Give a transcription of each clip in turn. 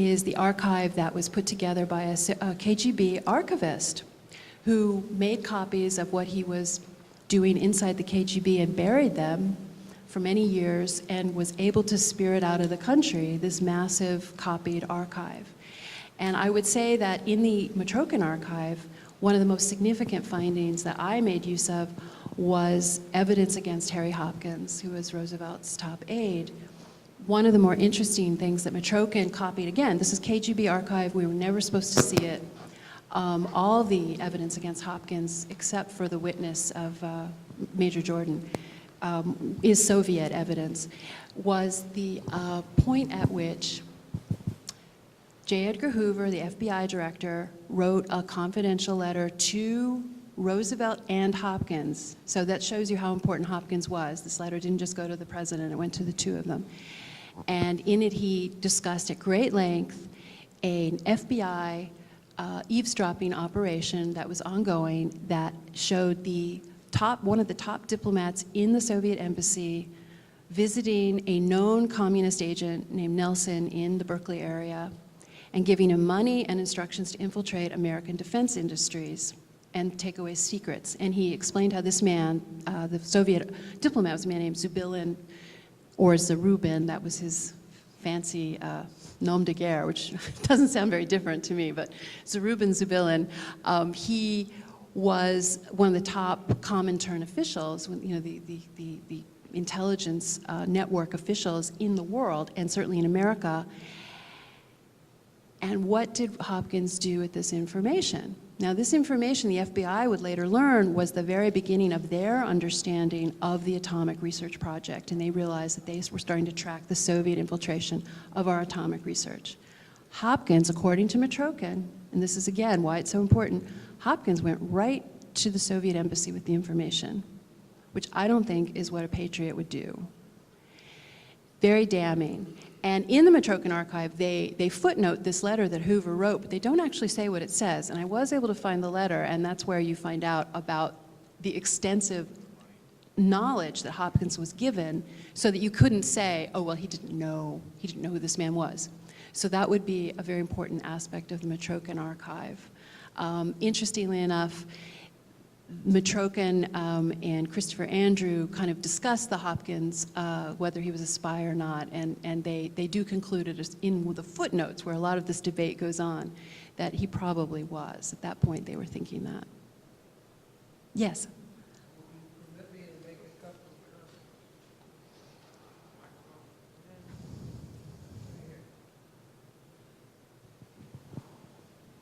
is the archive that was put together by a KGB archivist who made copies of what he was doing inside the KGB and buried them for many years and was able to spirit out of the country this massive copied archive. And I would say that in the Mitrokhin archive, one of the most significant findings that I made use of was evidence against Harry Hopkins, who was Roosevelt's top aide. One of the more interesting things that Mitrokhin copied, again, this is KGB archive, we were never supposed to see it. All the evidence against Hopkins, except for the witness of Major Jordan, is Soviet evidence, was the point at which J. Edgar Hoover, the FBI director, wrote a confidential letter to Roosevelt and Hopkins. So that shows you how important Hopkins was. This letter didn't just go to the president, it went to the two of them. And in it he discussed at great length an FBI eavesdropping operation that was ongoing that showed one of the top diplomats in the Soviet embassy visiting a known communist agent named Nelson in the Berkeley area and giving him money and instructions to infiltrate American defense industries and take away secrets. And he explained how this man, the Soviet diplomat, was a man named Zubilin, or Zarubin, that was his fancy nom de guerre, which doesn't sound very different to me, but Zarubin Zubilin, he was one of the top Comintern officials, you know, the intelligence network officials in the world, and certainly in America. And what did Hopkins do with this information? Now, this information, the FBI would later learn, was the very beginning of their understanding of the atomic research project, and they realized that they were starting to track the Soviet infiltration of our atomic research. Hopkins, according to Mitrokhin, and this is again why it's so important, Hopkins went right to the Soviet embassy with the information, which I don't think is what a patriot would do. Very damning. And in the Mitrokhin archive, they footnote this letter that Hoover wrote, but they don't actually say what it says. And I was able to find the letter, and that's where you find out about the extensive knowledge that Hopkins was given, so that you couldn't say, oh, well, he didn't know who this man was. So that would be a very important aspect of the Mitrokhin archive. Interestingly enough, Mitrokhin and Christopher Andrew kind of discussed the Hopkins, whether he was a spy or not, and they do conclude it in the footnotes where a lot of this debate goes on, that he probably was. At that point, they were thinking that. Yes? Permit me to make a couple of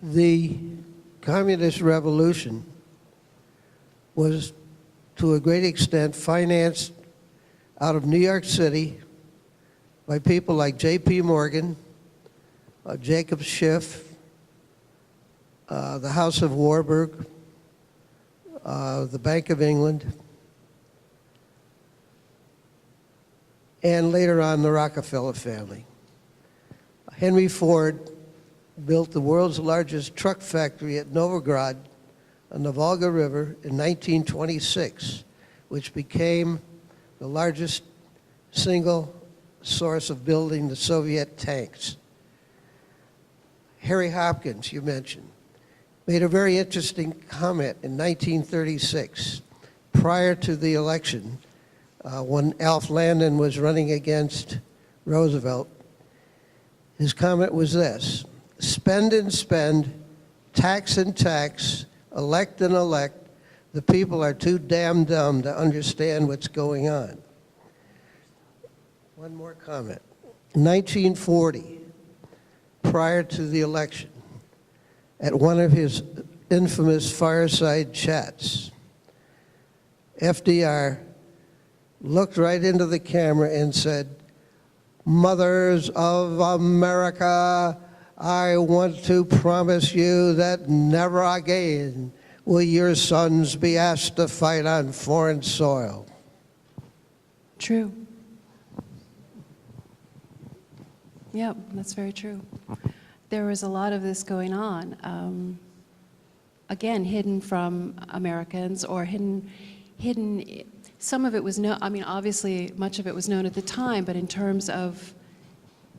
comments. The communist revolution was to a great extent financed out of New York City by people like J.P. Morgan, Jacob Schiff, the House of Warburg, the Bank of England, and later on the Rockefeller family. Henry Ford built the world's largest truck factory at Novograd on the Volga River in 1926, which became the largest single source of building the Soviet tanks. Harry Hopkins, you mentioned, made a very interesting comment in 1936, prior to the election, when Alf Landon was running against Roosevelt. His comment was this: spend and spend, tax and tax, elect and elect, the people are too damn dumb to understand what's going on. One more comment. In 1940, prior to the election, at one of his infamous fireside chats, FDR looked right into the camera and said, "Mothers of America, I want to promise you that never again will your sons be asked to fight on foreign soil." True. Yep, that's very true. There was a lot of this going on. Again, hidden from Americans, or hidden, some of it was known, I mean, obviously much of it was known at the time, but in terms of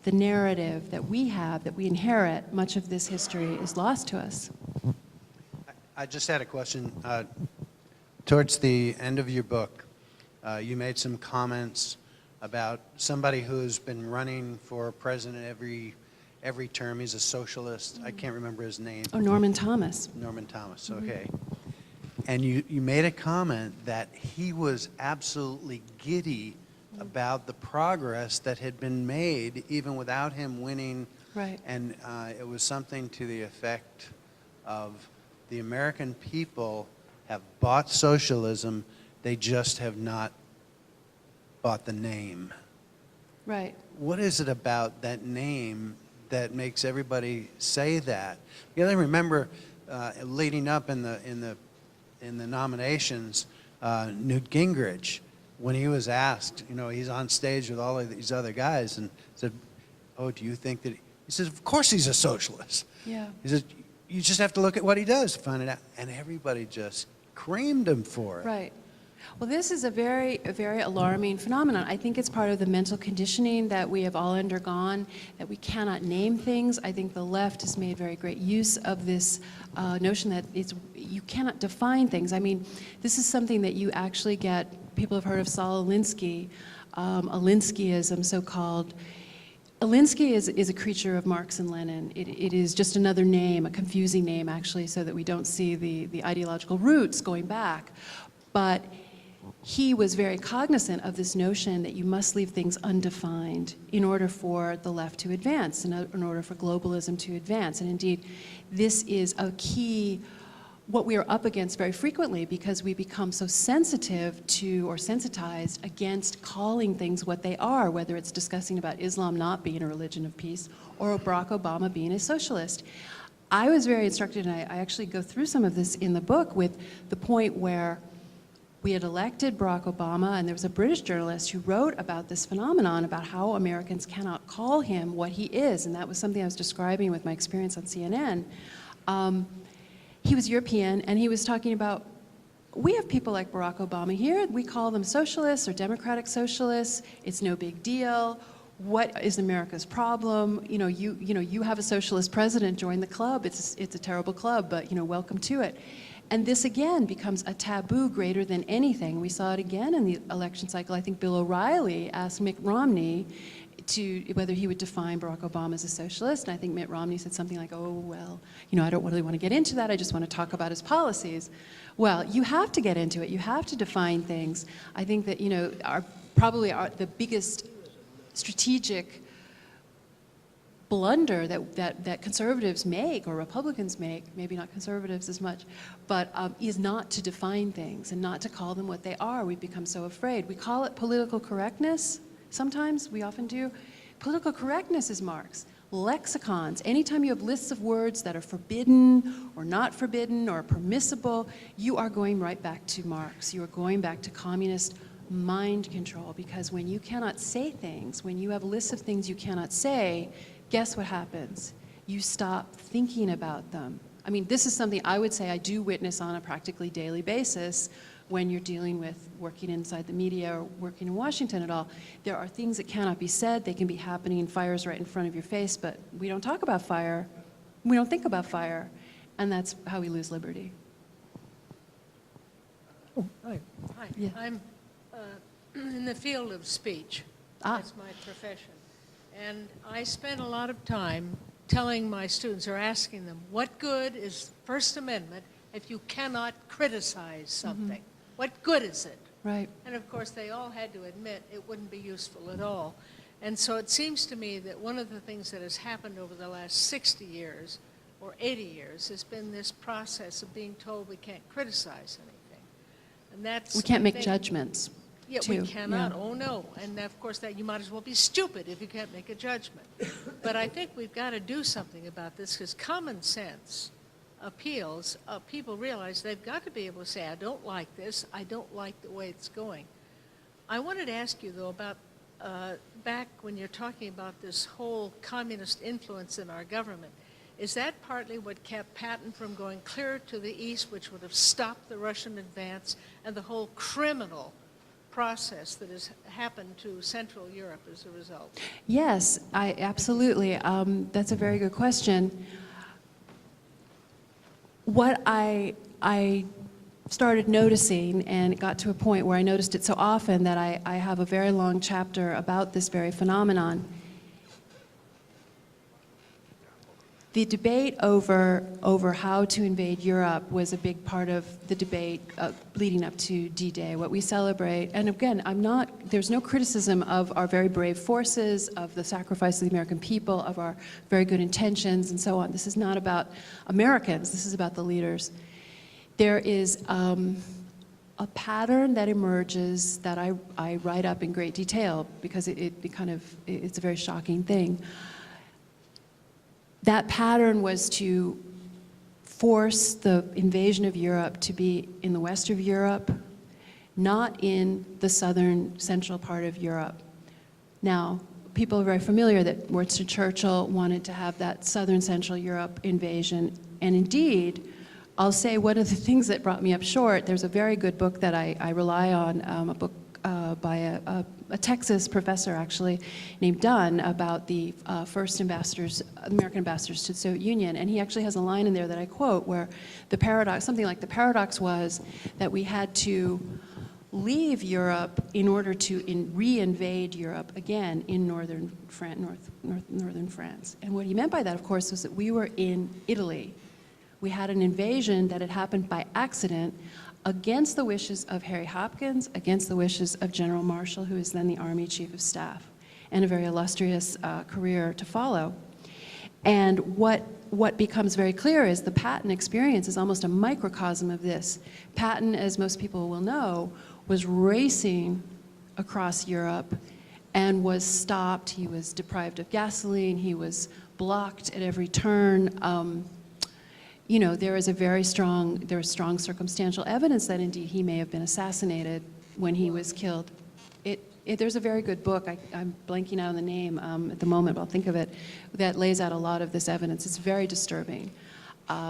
the narrative that we have, that we inherit, much of this history is lost to us. I just had a question. Towards the end of your book, you made some comments about somebody who's been running for president every term. He's a socialist. I can't remember his name. Oh, Norman Thomas. Norman Thomas, okay. And you made a comment that he was absolutely giddy about the progress that had been made even without him winning. Right. And it was something to the effect of the American people have bought socialism, they just have not bought the name. Right. What is it about that name that makes everybody say that? You gotta remember, leading up in the nominations, Newt Gingrich, when he was asked, you know, he's on stage with all of these other guys and said, "Oh, do you think that?" He says, "Of course he's a socialist." Yeah. He says, "You just have to look at what he does to find it out." And everybody just creamed him for it. Right. Well, this is a very alarming phenomenon. I think it's part of the mental conditioning that we have all undergone, that we cannot name things. I think the left has made very great use of this notion that you cannot define things. I mean, this is something that you actually get, people have heard of Saul Alinsky, Alinskyism, so-called. Alinsky is a creature of Marx and Lenin. It is just another name, a confusing name, actually, so that we don't see the ideological roots going back. But he was very cognizant of this notion that you must leave things undefined in order for the left to advance, in order for globalism to advance. And indeed, this is a key, what we are up against very frequently, because we become so sensitive to, or sensitized against calling things what they are, whether it's discussing about Islam not being a religion of peace or Barack Obama being a socialist. I was very instructed, and I actually go through some of this in the book, with the point where we had elected Barack Obama, and there was a British journalist who wrote about this phenomenon, about how Americans cannot call him what he is, and that was something I was describing with my experience on CNN. He was European, and he was talking about, we have people like Barack Obama here, we call them socialists or democratic socialists, it's no big deal. What is America's problem? You know, you have a socialist president, join the club, it's a terrible club, but welcome to it. And this again becomes a taboo greater than anything. We saw it again in the election cycle. I think Bill O'Reilly asked Mitt Romney whether he would define Barack Obama as a socialist, and I think Mitt Romney said something like, "Oh, well, I don't really want to get into that, I just want to talk about his policies." Well, you have to get into it, you have to define things. I think that, probably the biggest strategic blunder that conservatives make, or Republicans make, maybe not conservatives as much, but is not to define things and not to call them what they are. We've become so afraid. We call it political correctness. Sometimes, we often do. Political correctness is Marx. Lexicons, anytime you have lists of words that are forbidden or not forbidden or permissible, you are going right back to Marx. You are going back to communist mind control, because when you cannot say things, when you have lists of things you cannot say, guess what happens? You stop thinking about them. I mean, this is something I would say I do witness on a practically daily basis when you're dealing with working inside the media or working in Washington at all. There are things that cannot be said. They can be happening, fires right in front of your face, but we don't talk about fire. We don't think about fire. And that's how we lose liberty. Oh, hi. Hi, Yeah. I'm in the field of speech. That's my profession. And I spend a lot of time telling my students, or asking them, what good is First Amendment if you cannot criticize something? What good is it? Right. And of course, they all had to admit it wouldn't be useful at all. And so it seems to me that one of the things that has happened over the last 60 years or 80 years has been this process of being told we can't criticize anything. And that's, We can't I make think, judgments. Yeah, too. we cannot. Yeah. Oh, no. And of course, that you might as well be stupid if you can't make a judgment. But I think we've got to do something about this, because common sense appeals. People realize they've got to be able to say, I don't like this. I don't like the way it's going. I wanted to ask you, though, about back when you're talking about this whole communist influence in our government. Is that partly what kept Patton from going clear to the east, which would have stopped the Russian advance and the whole criminal process that has happened to Central Europe as a result? Yes, absolutely. That's a very good question. What I started noticing, and it got to a point where I noticed it so often that I have a very long chapter about this very phenomenon. The debate over how to invade Europe was a big part of the debate leading up to D-Day, what we celebrate. And again, there's no criticism of our very brave forces, of the sacrifice of the American people, of our very good intentions, and so on. This is not about Americans, this is about the leaders. There is a pattern that emerges that I write up in great detail because it's a very shocking thing. That pattern was to force the invasion of Europe to be in the west of Europe, not in the southern central part of Europe. Now, people are very familiar that Winston Churchill wanted to have that southern central Europe invasion, and indeed, I'll say one of the things that brought me up short, there's a very good book that I rely on, a book by a Texas professor, actually, named Dunn, about the first ambassadors, American ambassadors to the Soviet Union. And he actually has a line in there that I quote where the paradox, something like the paradox was that we had to leave Europe in order to re-invade Europe again in northern France. And what he meant by that, of course, was that we were in Italy. We had an invasion that had happened by accident against the wishes of Harry Hopkins, against the wishes of General Marshall, who is then the Army Chief of Staff, and a very illustrious career to follow. And what becomes very clear is the Patton experience is almost a microcosm of this. Patton, as most people will know, was racing across Europe and was stopped. He was deprived of gasoline. He was blocked at every turn. You know, there is strong circumstantial evidence that indeed he may have been assassinated when he was killed. There's a very good book, I'm blanking out on the name at the moment, but I'll think of it, that lays out a lot of this evidence. It's very disturbing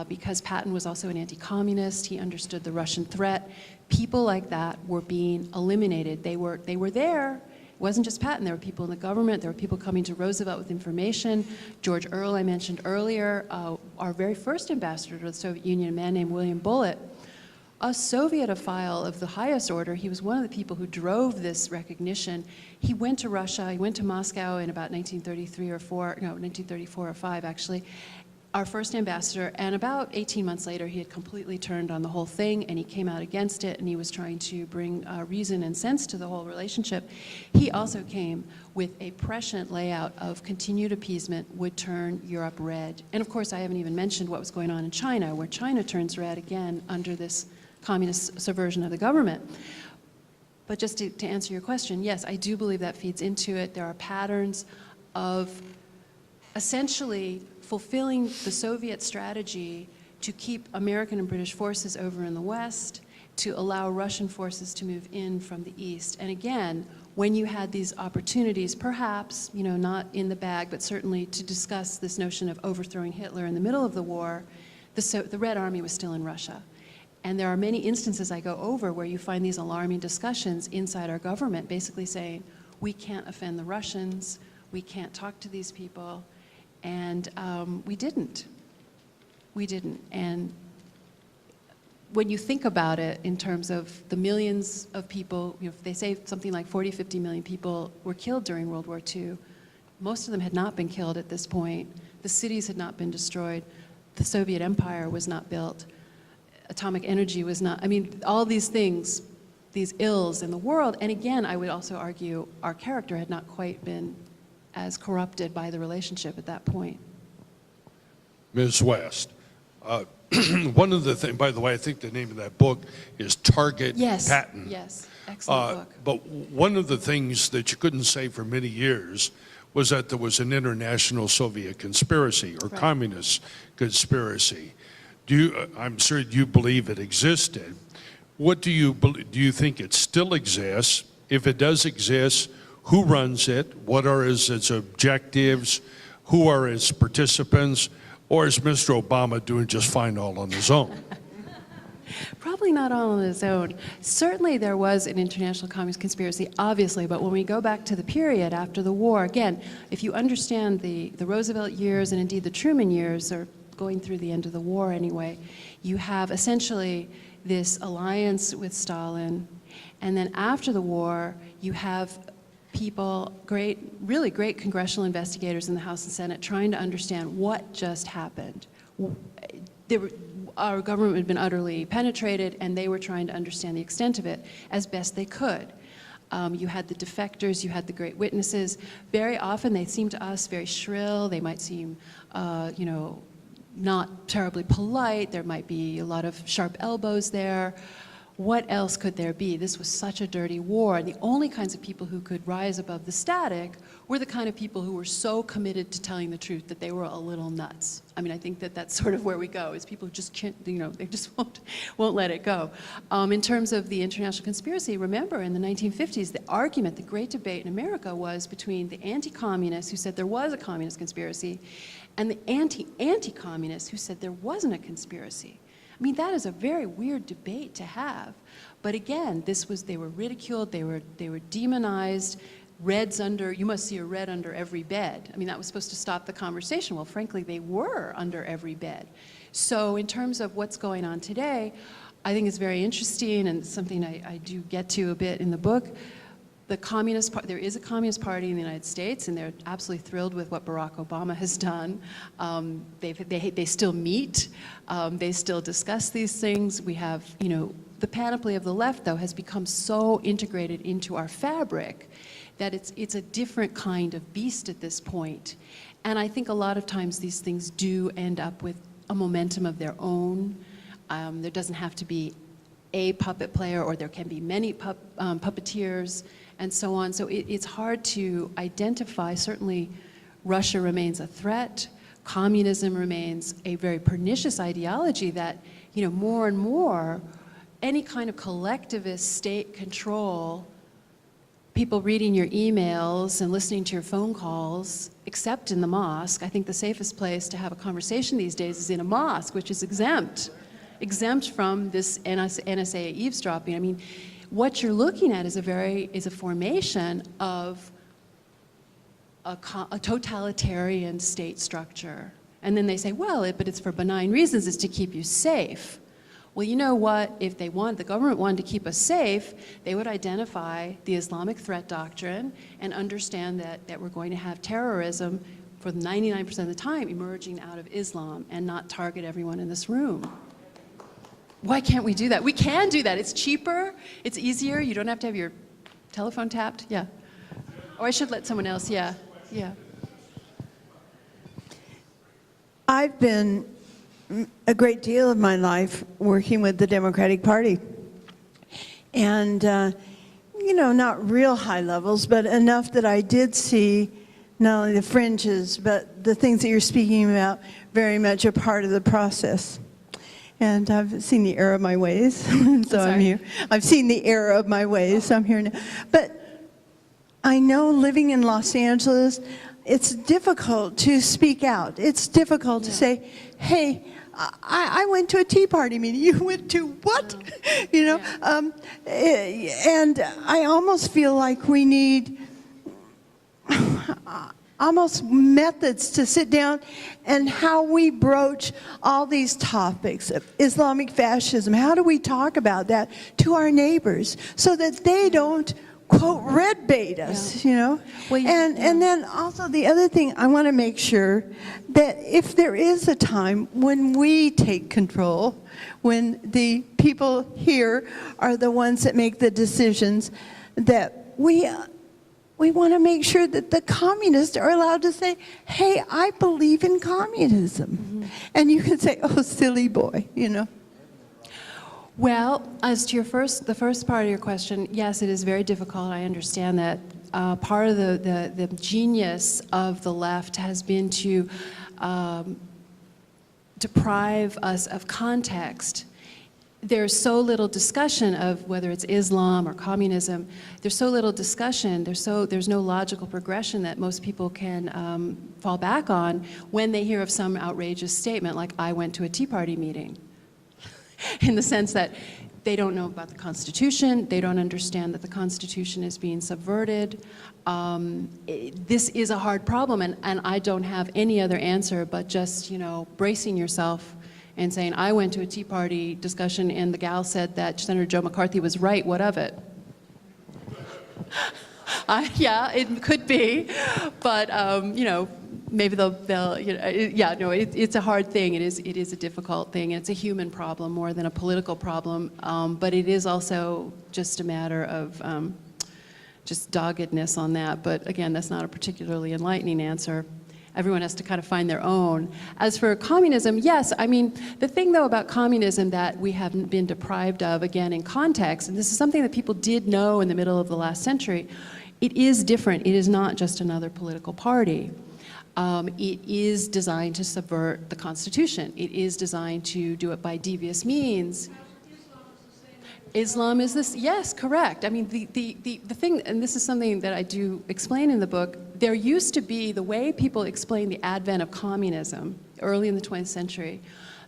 because Patton was also an anti-communist. He understood the Russian threat. People like that were being eliminated. They were there. It wasn't just Patton. There were people in the government. There were people coming to Roosevelt with information. George Earle, I mentioned earlier, our very first ambassador to the Soviet Union, a man named William Bullitt, a Sovietophile of the highest order. He was one of the people who drove this recognition. He went to Russia. He went to Moscow in about 1934 or 5, actually, our first ambassador, and about 18 months later, he had completely turned on the whole thing, and he came out against it, and he was trying to bring reason and sense to the whole relationship. He also came with a prescient layout of continued appeasement would turn Europe red. And of course, I haven't even mentioned what was going on in China, where China turns red again under this communist subversion of the government. But just to answer your question, yes, I do believe that feeds into it. There are patterns of essentially fulfilling the Soviet strategy to keep American and British forces over in the West, to allow Russian forces to move in from the East. And again, when you had these opportunities, perhaps, you know, not in the bag, but certainly to discuss this notion of overthrowing Hitler in the middle of the war, the Red Army was still in Russia. And there are many instances I go over where you find these alarming discussions inside our government, basically saying, we can't offend the Russians, we can't talk to these people. And we didn't. And when you think about it in terms of the millions of people, you know, they say something like 40, 50 million people were killed during World War II. Most of them had not been killed at this point. The cities had not been destroyed. The Soviet Empire was not built. Atomic energy was not, I mean, all these things, these ills in the world. And again, I would also argue our character had not quite been as corrupted by the relationship at that point. Ms. West, one of the things, by the way, I think the name of that book is Target Patton. Yes, excellent book. But one of the things that you couldn't say for many years was that there was an international Soviet conspiracy or communist conspiracy. I'm sure you believe it existed. What do you think it still exists? If it does exist, who runs it? What are its objectives? Who are its participants? Or is Mr. Obama doing just fine all on his own? Probably not all on his own. Certainly there was an international communist conspiracy, obviously, but when we go back to the period after the war, again, if you understand the Roosevelt years and indeed the Truman years, or going through the end of the war anyway, you have essentially this alliance with Stalin, and then after the war, you have people, really great congressional investigators in the House and Senate trying to understand what just happened. Our government had been utterly penetrated, and they were trying to understand the extent of it as best they could. You had the defectors, you had the great witnesses. Very often they seemed to us very shrill. They might seem, not terribly polite. There might be a lot of sharp elbows there. What else could there be? This was such a dirty war. The only kinds of people who could rise above the static were the kind of people who were so committed to telling the truth that they were a little nuts. I mean, I think that that's sort of where we go, is people who just can't, they just won't let it go. In terms of the international conspiracy, remember in the 1950s, the argument, the great debate in America was between the anti-communists who said there was a communist conspiracy and the anti-communists who said there wasn't a conspiracy. I mean, that is a very weird debate to have. But again, they were ridiculed, they were demonized, you must see a red under every bed. I mean, that was supposed to stop the conversation. Well, frankly, they were under every bed. So in terms of what's going on today, I think it's very interesting and something I do get to a bit in the book. There is a Communist Party in the United States, and they're absolutely thrilled with what Barack Obama has done. They still meet, they still discuss these things. We have, the panoply of the left, though, has become so integrated into our fabric that it's a different kind of beast at this point. And I think a lot of times these things do end up with a momentum of their own. There doesn't have to be a puppet player, or there can be many puppeteers, and so on. So it's hard to identify. Certainly, Russia remains a threat. Communism remains a very pernicious ideology that, more and more, any kind of collectivist state control, people reading your emails and listening to your phone calls, except in the mosque. I think the safest place to have a conversation these days is in a mosque, which is exempt from this NSA eavesdropping. I mean, what you're looking at is a formation of a totalitarian state structure. And then they say, well, but it's for benign reasons, it's to keep you safe. Well, you know what? If the government wanted to keep us safe, they would identify the Islamic threat doctrine and understand that we're going to have terrorism for 99% of the time emerging out of Islam and not target everyone in this room. Why can't we do that? We can do that. It's cheaper, it's easier, you don't have to have your telephone tapped. Yeah. Or I should let someone else, yeah. I've been a great deal of my life working with the Democratic Party. And, not real high levels, but enough that I did see not only the fringes, but the things that you're speaking about very much a part of the process. And I've seen the error of my ways, so I'm here. I've seen the error of my ways, so I'm here now. But I know living in Los Angeles, it's difficult to speak out. It's difficult to say, hey, I went to a Tea Party meeting. You went to what? And I almost feel like we need almost methods to sit down and how we broach all these topics of Islamic fascism. How do we talk about that to our neighbors so that they don't, quote, red bait us, Well, and then also the other thing, I want to make sure that if there is a time when we take control, when the people here are the ones that make the decisions, that we want to make sure that the communists are allowed to say, hey, I believe in communism. Mm-hmm. And you can say, oh, silly boy, Well, as to the first part of your question, yes, it is very difficult. I understand that. Part of the genius of the left has been to deprive us of context. There's so little discussion of whether it's Islam or communism. There's so little discussion. There's no logical progression that most people can fall back on when they hear of some outrageous statement like, I went to a Tea Party meeting. in the sense that they don't know about the Constitution, they don't understand that the Constitution is being subverted. This is a hard problem, and I don't have any other answer but just, bracing yourself and saying, I went to a Tea Party discussion and the gal said that Senator Joe McCarthy was right, what of it? Yeah, it could be, but maybe it's a hard thing. It is a difficult thing. It's a human problem more than a political problem, but it is also just a matter of just doggedness on that. But again, that's not a particularly enlightening answer. Everyone has to kind of find their own. As for communism, yes, I mean, the thing though about communism that we haven't been deprived of, again, in context, and this is something that people did know in the middle of the last century, it is different. It is not just another political party. It is designed to subvert the Constitution. It is designed to do it by devious means. Islam is this, yes, correct. I mean, the thing, and this is something that I do explain in the book, there used to be, the way people explain the advent of communism early in the 20th century,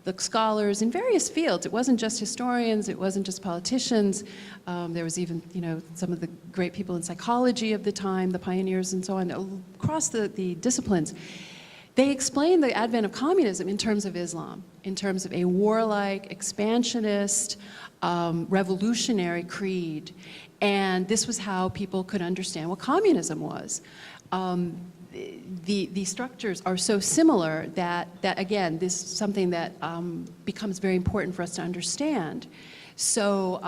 the scholars in various fields, it wasn't just historians, it wasn't just politicians, there was even, some of the great people in psychology of the time, the pioneers and so on, across the disciplines. They explain the advent of communism in terms of Islam, in terms of a warlike, expansionist, revolutionary creed. And this was how people could understand what communism was. The structures are so similar that again, this is something that becomes very important for us to understand. So,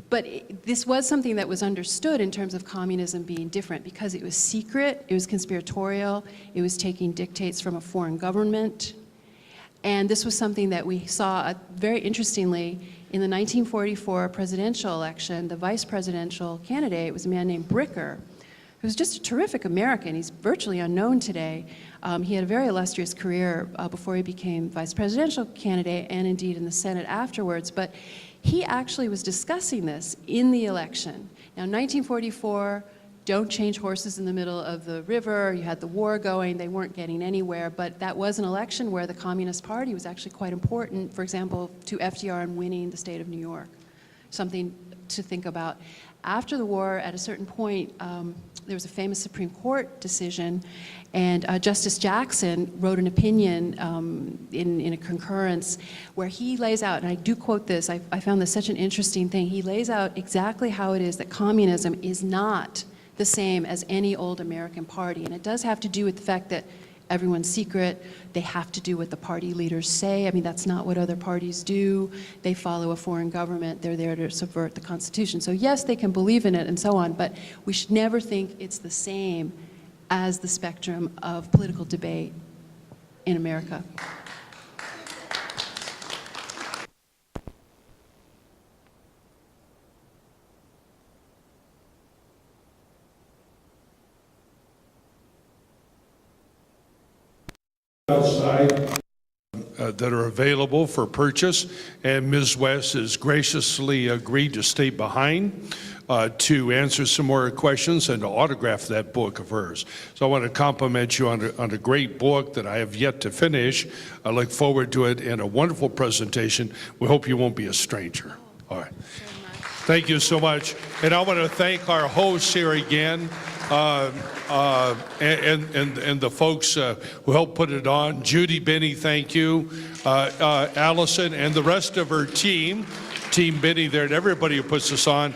but this was something that was understood in terms of communism being different because it was secret, it was conspiratorial, it was taking dictates from a foreign government. And this was something that we saw very interestingly in the 1944 presidential election. The vice presidential candidate was a man named Bricker, who was just a terrific American. He's virtually unknown today. He had a very illustrious career before he became vice presidential candidate and indeed in the Senate afterwards. But he actually was discussing this in the election. Now, 1944, don't change horses in the middle of the river. You had the war going. They weren't getting anywhere. But that was an election where the Communist Party was actually quite important, for example, to FDR in winning the state of New York. Something to think about. After the war, at a certain point, there was a famous Supreme Court decision, and Justice Jackson wrote an opinion in a concurrence where he lays out, and I do quote this, I found this such an interesting thing, he lays out exactly how it is that communism is not the same as any old American party, and it does have to do with the fact that everyone's secret, they have to do what the party leaders say. I mean, that's not what other parties do. They follow a foreign government. They're there to subvert the Constitution. So yes, they can believe in it and so on, but we should never think it's the same as the spectrum of political debate in America. Outside that are available for purchase, and Ms. West has graciously agreed to stay behind to answer some more questions and to autograph that book of hers. So I want to compliment you on a great book that I have yet to finish. I look forward to it and a wonderful presentation. We hope you won't be a stranger. All right. Thank you so much. And I want to thank our hosts here again. And the folks who helped put it on. Judy, Benny, thank you. Allison and the rest of her team, Team Benny there, and everybody who puts us on.